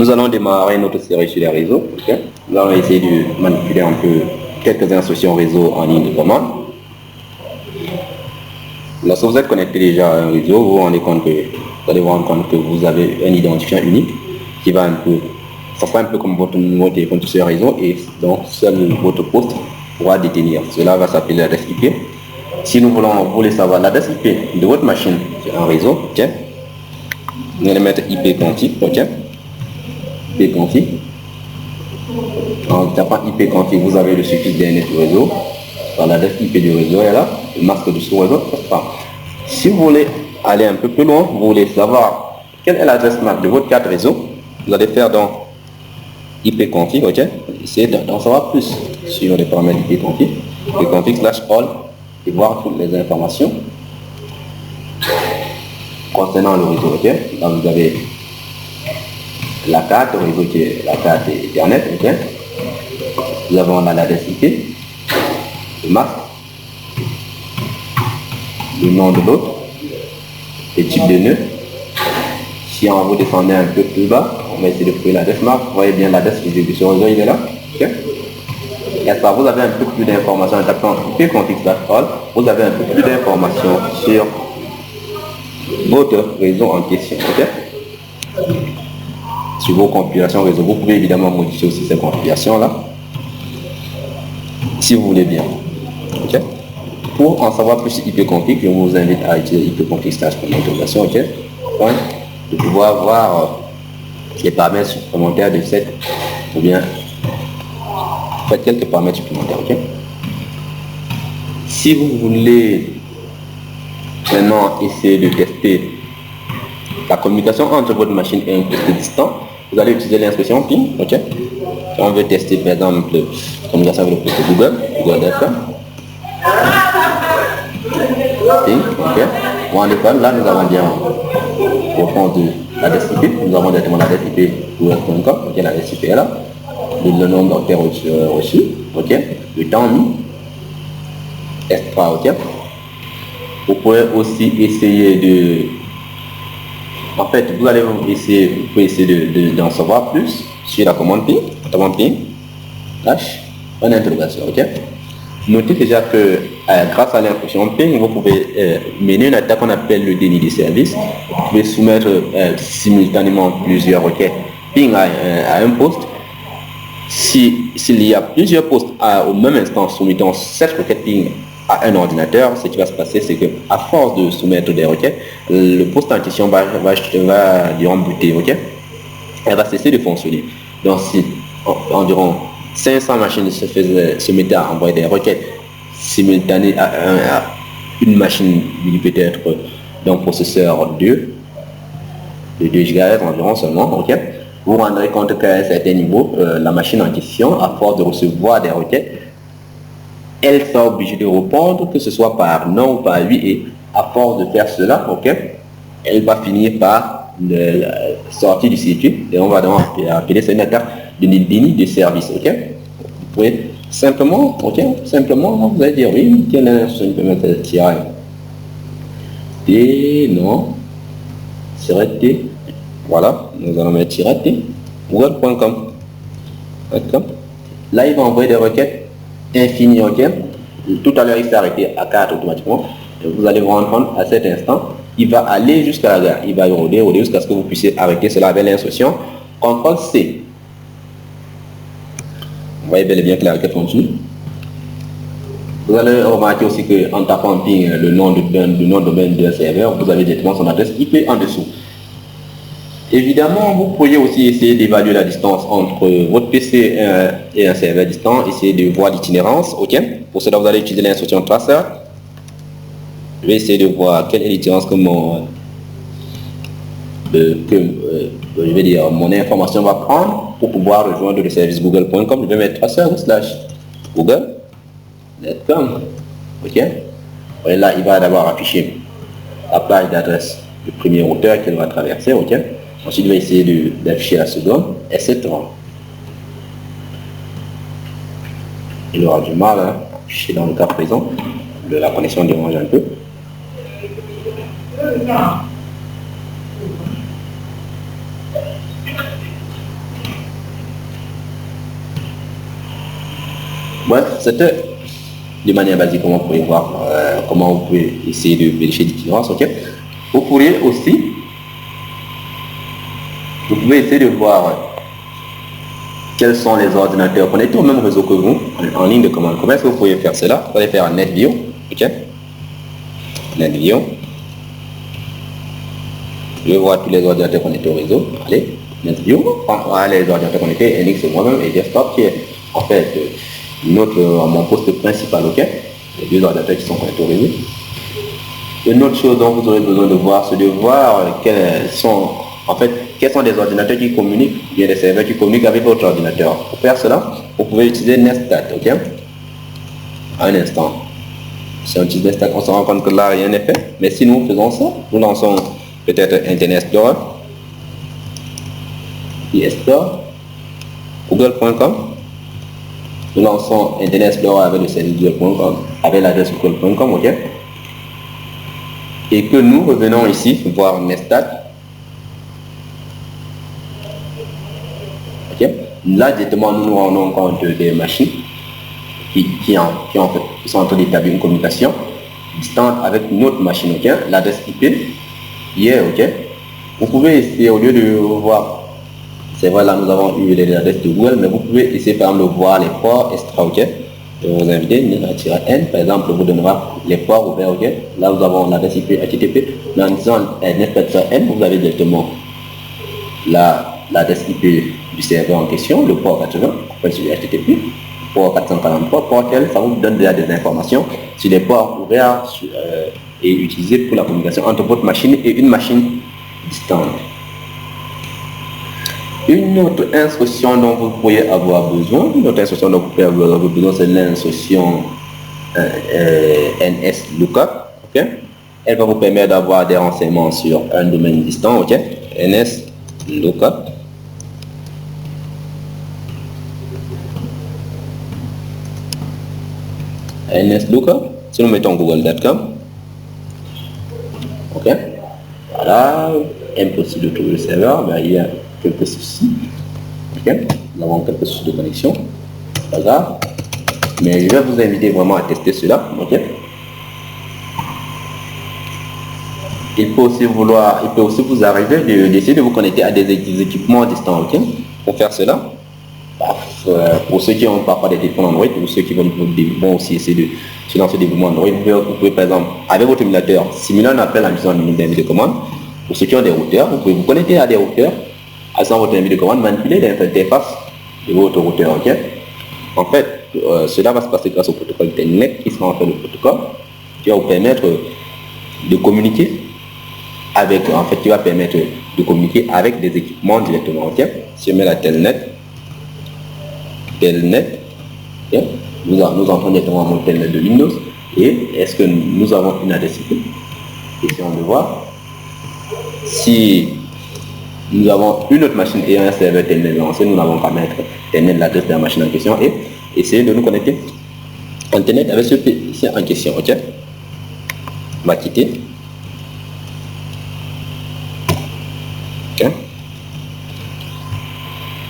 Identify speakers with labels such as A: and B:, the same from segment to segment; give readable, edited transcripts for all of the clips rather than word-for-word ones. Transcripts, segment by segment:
A: Nous allons démarrer notre série sur les réseaux. Okay? Nous allons essayer de manipuler un peu quelques instructions réseau en ligne de commande. Lorsque vous êtes connecté déjà à un réseau, vous vous allez vous rendre compte que vous avez un identifiant unique qui va un peu, ça sera un peu comme votre numéro de téléphone sur ce réseau, et donc seul votre poste pourra détenir. Cela va s'appeler l'adresse IP. Si vous voulez savoir l'adresse IP de votre machine sur un réseau, okay? Vous allez mettre IP config, okay? IP config. En tapant IP config, vous avez le suffixe DNS du réseau. Dans l'adresse IP du réseau est là, le masque du sous-réseau. Si vous voulez aller un peu plus loin, vous voulez savoir quelle est l'adresse MAC de votre carte réseau, vous allez faire donc IP config, ok? Essayez d'en savoir plus sur les paramètres IP config, IP config /all, et voir toutes les informations concernant le réseau, ok? Donc vous avez la carte réseau qui est la carte Ethernet, ok? Nous avons l'adresse IP, le masque, le nom de l'autre, les types de nœuds. Si on vous descendez un peu plus bas, on va essayer de trouver l'adresse MAC. Vous voyez bien l'adresse physique sur le réseau, il est là. Okay? Et à ça, vous avez un peu plus d'informations en tapant IP config /all. Vous avez un peu plus d'informations sur votre réseau en question. Okay? Sur vos configurations réseau, vous pouvez évidemment modifier aussi ces configurations là, si vous voulez bien. Okay? Pour en savoir plus sur IP config, je vous invite à utiliser IP config /interrogation, ok? De pouvoir voir les paramètres supplémentaires de cette, ou bien faites quelques paramètres supplémentaires, ok? Si vous voulez maintenant essayer de tester la communication entre votre machine et un poste distant, vous allez utiliser l'instruction ping, ok? Si on veut tester par exemple la communication avec le poste Google.com, ping, ok? Vous rendez compte, là nous avons bien au fond de l'adresse IP, nous avons directement l'adresse IP google.com, ok? L'adresse IP est là, le nombre d'octets reçu, ok? Le temps mis, extra, ok? Vous pouvez aussi essayer de, en fait, vous pouvez essayer d'en savoir plus sur la commande ping, en interrogation, ok? Notez déjà que grâce à l'instruction ping, vous pouvez mener une attaque qu'on appelle le déni de service. Vous pouvez soumettre simultanément plusieurs requêtes ping à un poste. S'il y a plusieurs postes au même instant soumettant cette requête ping à un ordinateur, ce qui va se passer, c'est que à force de soumettre des requêtes, le poste en question va disons buter, ok? Elle va cesser de fonctionner. Donc si environ 500 machines se mettaient à envoyer des requêtes simultanées à une machine peut-être d'un processeur 2 de 2 GHz environ seulement, ok? Vous vous rendrez compte qu'à un certain niveau, la machine en question, à force de recevoir des requêtes, elle sera obligée de répondre, que ce soit par non ou par oui, et à force de faire cela, ok, elle va finir par sortir du circuit, et on va donc appeler ça une attaque de déni de service, ok? Vous pouvez simplement, ok, vous allez dire oui, quelle instruction peut mettre tirer T, non, T, voilà, nous allons mettre T, google.com, d'accord? Là, il va envoyer des requêtes infinies, ok? Tout à l'heure, il s'est arrêté à 4 automatiquement, et vous allez vous rendre compte à cet instant, il va aller jusqu'à la gare, il va rôder jusqu'à ce que vous puissiez arrêter cela avec l'instruction CTRL-C. Vous voyez bel et bien que la requête continue. Vous allez remarquer aussi qu'en tapant ping le nom de domaine d'un serveur, vous avez directement son adresse IP en dessous. Évidemment, vous pourriez aussi essayer d'évaluer la distance entre votre PC et un serveur distant, essayer de voir l'itinérance, ok? Pour cela, vous allez utiliser l'instruction tracer. Je vais essayer de voir quelle est l'itinérance que je vais dire, mon information va prendre pour pouvoir rejoindre le service google.com. Je vais mettre tracer/google.com, ok? Et là, il va d'abord afficher la page d'adresse du premier routeur qu'il va traverser, ok? Ensuite, il va essayer d'afficher la seconde, etc. Il aura du mal à afficher dans le cas présent. La connexion dérange un peu. Bref, c'était de manière basique comment vous pouvez voir, comment vous pouvez essayer de vérifier les différences, ok. Vous pourriez aussi, vous pouvez essayer de voir quels sont les ordinateurs connectés au même réseau que vous, en ligne de commande. Comment est-ce que vous pouvez faire cela? Vous allez faire un NetView, ok. NetView. Je vais voir tous les ordinateurs connectés au réseau. Allez, NetView. Voilà les ordinateurs connectés, NX moi-même et Desktop qui est en fait mon poste principal, ok. Les deux ordinateurs qui sont connectés au réseau. Une autre chose dont vous aurez besoin de voir, c'est de voir quels sont des ordinateurs qui communiquent, bien des serveurs qui communiquent avec votre ordinateur. Pour faire cela, vous pouvez utiliser Netstat, ok. Un instant. Si on utilise Netstat, on se rend compte que là, rien n'est fait. Mais si nous faisons ça, nous lançons peut-être Internet Explorer, Store, Google.com. Nous lançons Internet Explorer avec le service Google.com, avec l'adresse Google.com, ok. Et que nous revenons ici voir Netstat. Ok. Là directement nous nous rendons compte des machines qui sont en train d'établir une communication distante avec une autre machine, ok. L'adresse IP hier, ok. Vous pouvez essayer, au lieu de voir, c'est vrai là nous avons eu les adresses de Google, mais vous pouvez essayer par exemple de voir les ports extra, ok. Je vais vous inviter, N par exemple vous donnera les ports ouverts, ok. Là nous avons l'adresse IP HTTP, mais en disant N, vous avez directement l'adresse IP du serveur en question, le port 80, sur HTTP, port 443, port tel, ça vous donne déjà des informations sur les ports ouverts et utilisés pour la communication entre votre machine et une machine distante. Une autre instruction dont vous pourriez avoir besoin, c'est l'instruction NSLOOKUP, ok. Elle va vous permettre d'avoir des renseignements sur un domaine distant, ok. NSLOOKUP. NSLOOKUP, si nous mettons google.com, ok, voilà, impossible de trouver le serveur, ben, il y a quelques soucis, ok, nous avons quelques soucis de connexion, pas grave, mais je vais vous inviter vraiment à tester cela, ok. Il peut aussi vous arriver d'essayer de vous connecter à des équipements distants, ok. Pour faire cela, pour ceux qui ont parfois des téléphones Android, ou ceux qui vont aussi essayer de se lancer des mouvements Android, vous pouvez par exemple, avec votre émulateur, simuler un appel en utilisant une ligne de commande. Pour ceux qui ont des routeurs, vous pouvez vous connecter à des routeurs, sans votre ligne de commande, manipuler l'interface de votre routeur, ok. En fait, cela va se passer grâce au protocole Telnet, qui sera en fait le protocole qui va vous permettre de communiquer avec, qui va permettre de communiquer avec des équipements directement, ok. Si je mets la Telnet, okay. Nous entrons directement mon Telnet de Windows et est-ce que nous avons une adresse IP? Essayons de voir si nous avons une autre machine et un serveur Telnet lancé. Nous n'avons qu'à mettre Telnet l'adresse de la machine en question et essayer de nous connecter en Internet avec ce PC en question, ok. On va quitter, ok.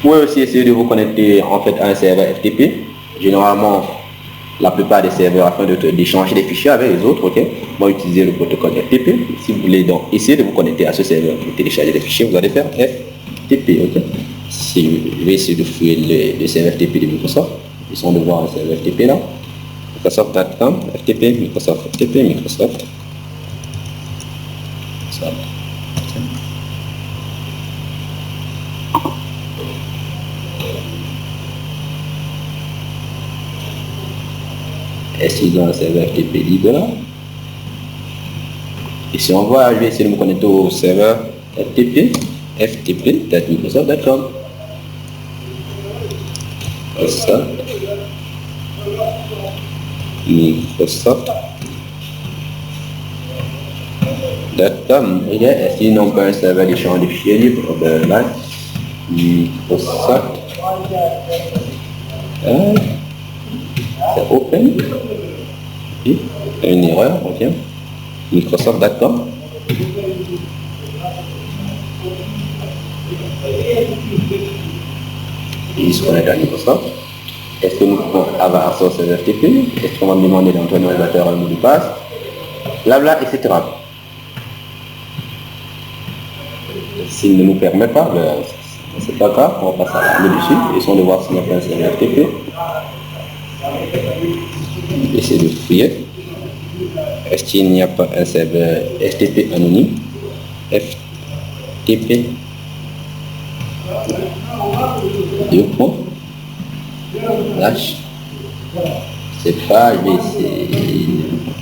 A: Vous pouvez aussi essayer de vous connecter en fait à un serveur FTP. Généralement, la plupart des serveurs afin d'échanger des fichiers avec les autres, ok, vont utiliser le protocole FTP. Si vous voulez donc essayer de vous connecter à ce serveur pour télécharger des fichiers, vous allez faire FTP, ok. Si je vais essayer de fouiller le serveur FTP de Microsoft, ils sont de voir un serveur FTP là. Microsoft.com, FTP, Microsoft, FTP, Microsoft. Ça. Est-ce qu'ils ont un serveur FTP libre là? Et si on voit, je vais essayer de me connecter au serveur ftp.microsoft.com. Ça. Microsoft.com. Est-ce qu'ils n'ont pas un serveur d'échange de fichiers libres? Là, Microsoft. C'est open. Okay. Une erreur, ok. Microsoft.com. Il se connecte à Microsoft. Est-ce que nous pouvons avoir accès au serveur FTP? Est-ce qu'on va me demander d'entrer dans l'utilisateur un mot de passe? Blabla, etc. S'il ne nous permet pas, ben, c'est pas grave, on passe à la dessus, essayons de voir s'il n'y a pas un serveur FTP. Essayez de fouiller. Est-ce qu'il n'y a pas un serveur FTP anonyme? FTP. Deux points. Lâche. C'est pas, mais c'est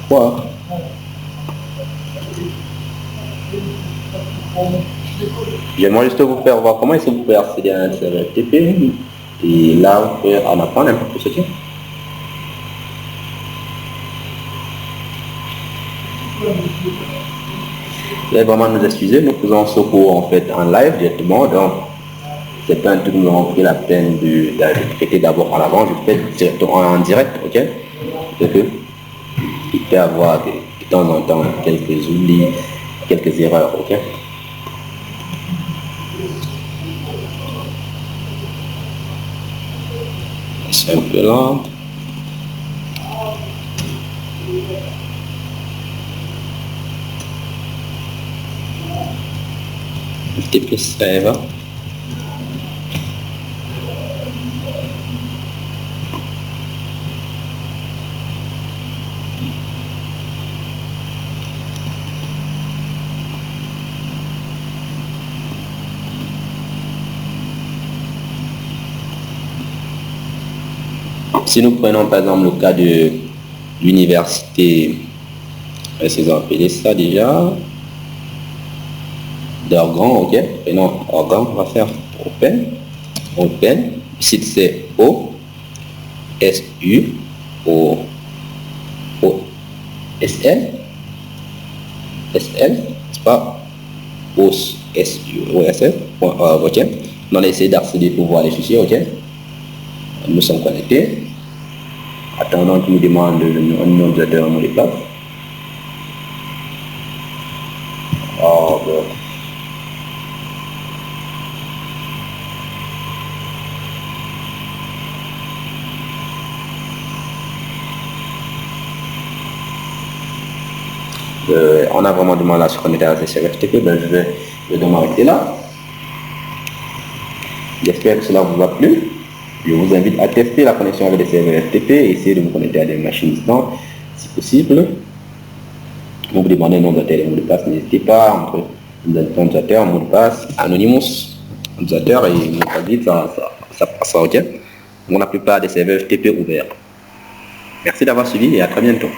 A: quoi? J'aimerais juste vous faire voir comment est-ce que vous pouvez accéder à un serveur FTP. Et là, vous pouvez en apprendre un peu plus ce qui. Vous allez vraiment nous excuser, nous faisons ce cours en fait en live directement, donc c'est pas un truc que nous avons pris la peine de traiter d'abord en avant, je fais directement en direct, ok? C'est que il peut y avoir de temps en temps quelques oublis, quelques erreurs, ok? C'est un peu lent. FTP server. Si nous prenons par exemple le cas de l'université, essayons d'appeler ça déjà, d'Organ, ok, et non, Organ, on va faire open, ici c'est O, S, U, O, S, L, c'est pas O, S, U, O, S, L, ok, on va essayer d'accéder pour voir les fichiers, ok, nous sommes connectés. Attendant qu'il nous demande le nom d'utilisateur, un mot de passe. On a vraiment demandé à ce qu'on était à ces FTP, ben je vais m'arrêter là. J'espère que cela vous a plu. Je vous invite à tester la connexion avec des serveurs FTP et essayer de vous connecter à des machines distantes si possible. Vous demandez un nom d'utilisateur et un mot de passe, n'hésitez pas entre l'utilisateur, un mot de passe, Anonymous, utilisateur et mot de passe, ça passera, ok. On a la plupart des serveurs FTP ouverts. Merci d'avoir suivi et à très bientôt.